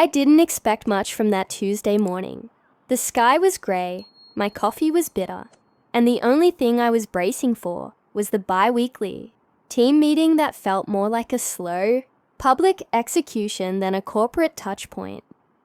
I didn't expect much from that Tuesday morning. The sky was grey, my coffee was bitter, and the only thing I was bracing for was the bi-weekly team meeting that felt more like a slow, public execution than a corporate touchpoint.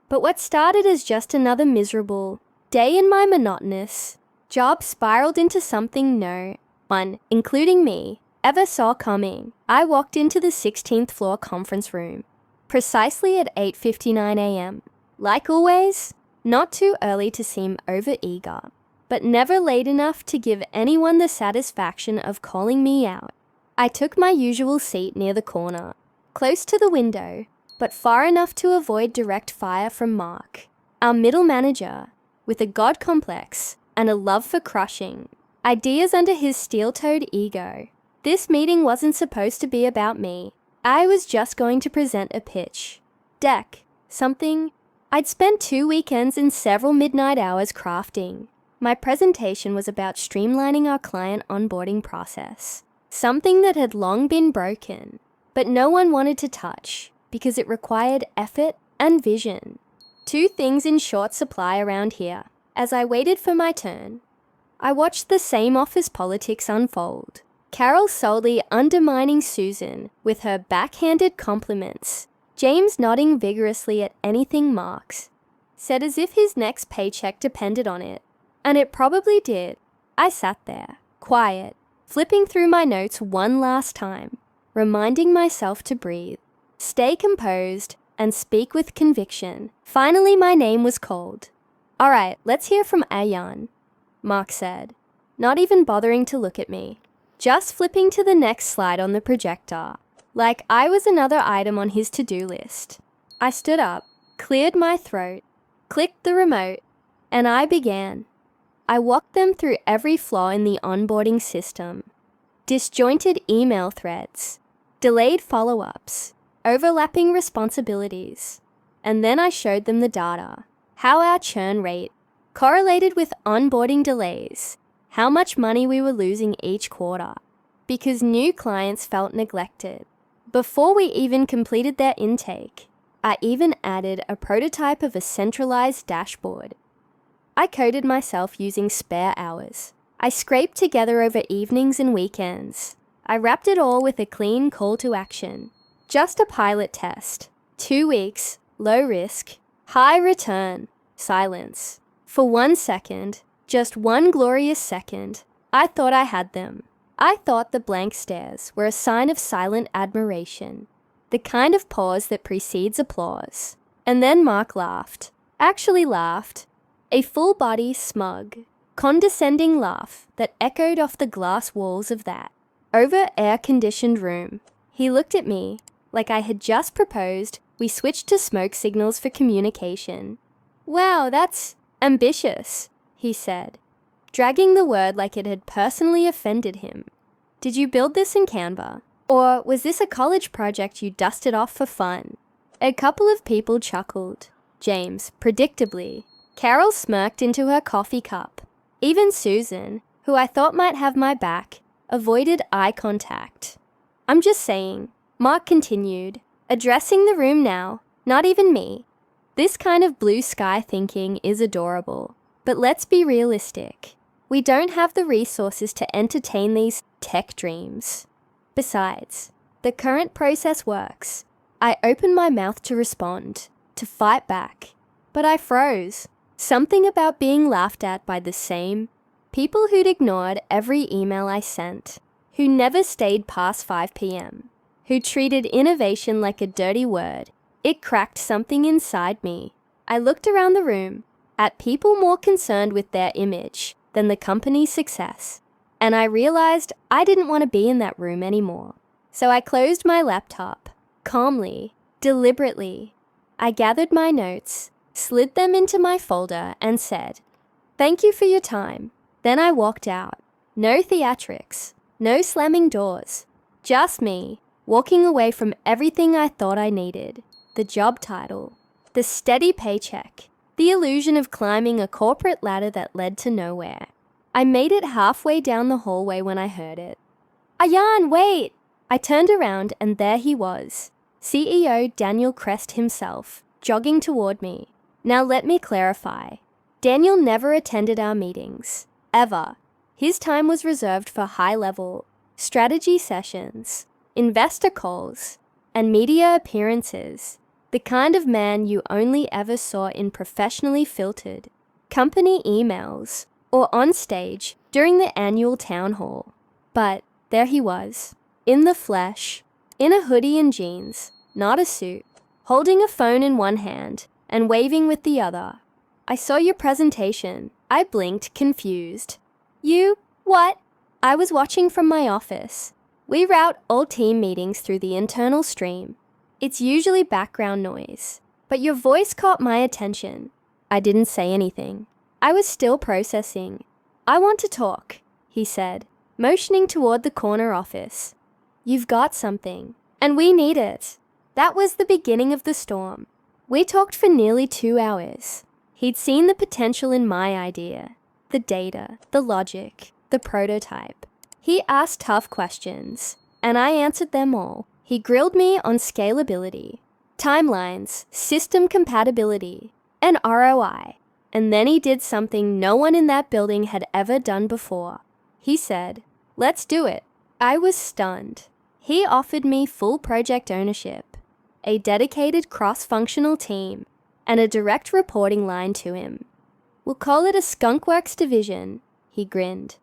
But what started as just another miserable day in my monotonous job spiraled into something no one, including me, ever saw coming. I walked into the 16th floor conference room, precisely at 8:59 a.m. Like always, not too early to seem over-eager, but never late enough to give anyone the satisfaction of calling me out. I took my usual seat near the corner, close to the window, but far enough to avoid direct fire from Mark, our middle manager, with a god complex and a love for crushing ideas under his steel-toed ego. This meeting wasn't supposed to be about me. I was just going to present a pitch deck, something I'd spent 2 weekends and several midnight hours crafting. My presentation was about streamlining our client onboarding process, something that had long been broken, but no one wanted to touch because it required effort and vision. 2 things in short supply around here. As I waited for my turn, I watched the same office politics unfold. Carol solely undermining Susan with her backhanded compliments, James nodding vigorously at anything Marx said as if his next paycheck depended on it. And it probably did. I sat there, quiet, flipping through my notes one last time, reminding myself to breathe, stay composed, and speak with conviction. Finally, my name was called. "All right, let's hear from Ayan," Mark said, not even bothering to look at me, just flipping to the next slide on the projector, like I was another item on his to-do list. I stood up, cleared my throat, clicked the remote, and I began. I walked them through every flaw in the onboarding system, disjointed email threads, delayed follow-ups, overlapping responsibilities, and then I showed them the data, how our churn rate correlated with onboarding delays, how much money we were losing each quarter, because new clients felt neglected. Before we even completed their intake, I even added a prototype of a centralized dashboard. I coded myself using spare hours. I scraped together over evenings and weekends. I wrapped it all with a clean call to action. Just a pilot test. 2 weeks, low risk, high return, silence. For 1 second, just one glorious second, I thought I had them. I thought the blank stares were a sign of silent admiration, the kind of pause that precedes applause. And then Mark laughed. Actually laughed. A full-body, smug, condescending laugh that echoed off the glass walls of that over-air-conditioned room. He looked at me like I had just proposed we switched to smoke signals for communication. "Wow, that's ambitious," he said, dragging the word like it had personally offended him. "Did you build this in Canva? Or was this a college project you dusted off for fun?" A couple of people chuckled. James, predictably. Carol smirked into her coffee cup. Even Susan, who I thought might have my back, avoided eye contact. "I'm just saying," Mark continued, addressing the room now, not even me. "This kind of blue sky thinking is adorable, but let's be realistic. We don't have the resources to entertain these tech dreams. Besides, the current process works." I opened my mouth to respond, to fight back, but I froze. Something about being laughed at by the same people who'd ignored every email I sent, who never stayed past 5 p.m., who treated innovation like a dirty word. It cracked something inside me. I looked around the room, at people more concerned with their image than the company's success, and I realized I didn't want to be in that room anymore. So I closed my laptop, calmly, deliberately. I gathered my notes, slid them into my folder, and said, "Thank you for your time." Then I walked out. No theatrics, no slamming doors. Just me, walking away from everything I thought I needed. The job title, the steady paycheck, the illusion of climbing a corporate ladder that led to nowhere. I made it halfway down the hallway when I heard it. "Ayan, wait!" I turned around and there he was, CEO Daniel Crest himself, jogging toward me. Now let me clarify. Daniel never attended our meetings, ever. His time was reserved for high-level strategy sessions, investor calls, and media appearances, the kind of man you only ever saw in professionally filtered company emails or on stage during the annual town hall. But there he was, in the flesh, in a hoodie and jeans, not a suit, holding a phone in one hand and waving with the other. I saw your presentation. I blinked, confused. You? What? I was watching from my office. We route all team meetings through the internal stream. It's usually background noise, but your voice caught my attention. I didn't say anything. I was still processing. I want to talk, he said, motioning toward the corner office. You've got something, and we need it. That was the beginning of the storm. We talked for nearly 2 hours. He'd seen the potential in my idea, the data, the logic, the prototype. He asked tough questions, and I answered them all. He grilled me on scalability, timelines, system compatibility, and ROI. And then he did something no one in that building had ever done before. He said, "Let's do it." I was stunned. He offered me full project ownership, a dedicated cross-functional team, and a direct reporting line to him. "We'll call it a skunkworks division," he grinned.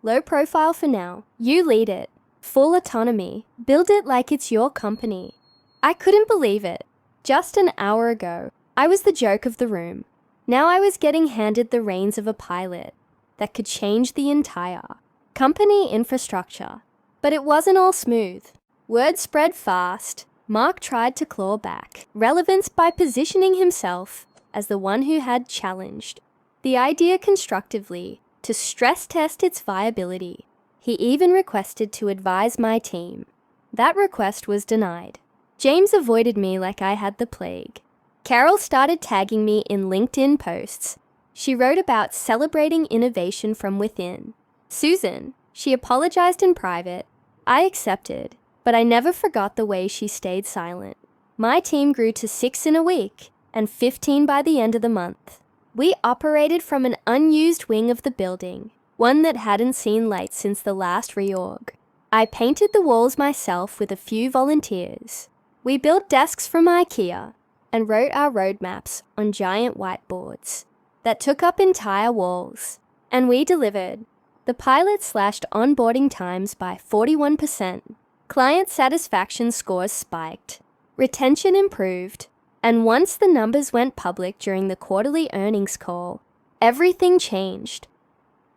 "Low profile for now. You lead it. Full autonomy. Build it like it's your company." I couldn't believe it. Just an hour ago, I was the joke of the room. Now I was getting handed the reins of a pilot that could change the entire company infrastructure. But it wasn't all smooth. Word spread fast. Mark tried to claw back relevance by positioning himself as the one who had challenged the idea constructively to stress test its viability. He even requested to advise my team. That request was denied. James avoided me like I had the plague. Carol started tagging me in LinkedIn posts. She wrote about celebrating innovation from within. Susan, she apologized in private. I accepted, but I never forgot the way she stayed silent. My team grew to 6 in a week and 15 by the end of the month. We operated from an unused wing of the building, one that hadn't seen light since the last reorg. I painted the walls myself with a few volunteers. We built desks from IKEA and wrote our roadmaps on giant whiteboards that took up entire walls. And we delivered. The pilot slashed onboarding times by 41%. Client satisfaction scores spiked. Retention improved. And once the numbers went public during the quarterly earnings call, everything changed.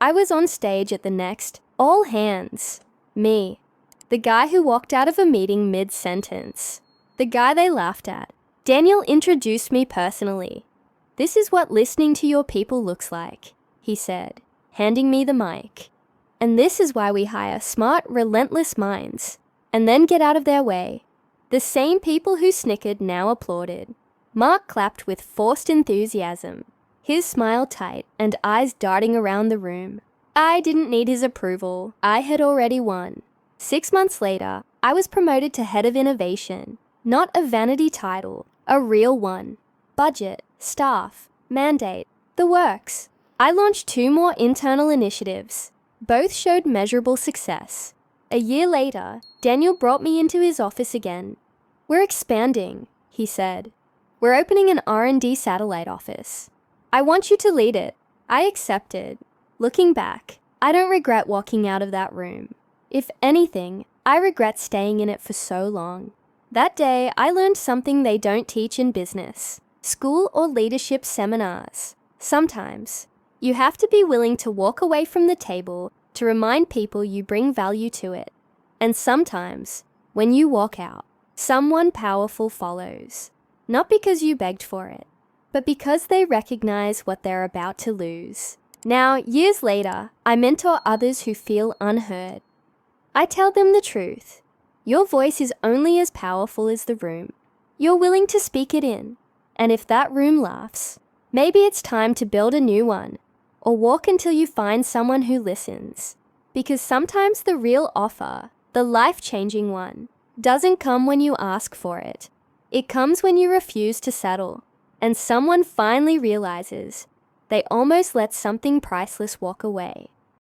I was on stage at the next all hands. Me, the guy who walked out of a meeting mid-sentence. The guy they laughed at. Daniel introduced me personally. "This is what listening to your people looks like," he said, handing me the mic. "And this is why we hire smart, relentless minds, and then get out of their way." The same people who snickered now applauded. Mark clapped with forced enthusiasm, his smile tight and eyes darting around the room. I didn't need his approval. I had already won. 6 months later, I was promoted to head of innovation. Not a vanity title, a real one. Budget, staff, mandate, the works. I launched 2 more internal initiatives. Both showed measurable success. A year later, Daniel brought me into his office again. "We're expanding," he said. "We're opening an R&D satellite office. I want you to lead it." I accepted. Looking back, I don't regret walking out of that room. If anything, I regret staying in it for so long. That day, I learned something they don't teach in business, school or leadership seminars. Sometimes, you have to be willing to walk away from the table to remind people you bring value to it. And sometimes, when you walk out, someone powerful follows. Not because you begged for it, but because they recognize what they're about to lose. Now, years later, I mentor others who feel unheard. I tell them the truth. Your voice is only as powerful as the room you're willing to speak it in. And if that room laughs, maybe it's time to build a new one, or walk until you find someone who listens. Because sometimes the real offer, the life-changing one, doesn't come when you ask for it. It comes when you refuse to settle, and someone finally realizes they almost let something priceless walk away.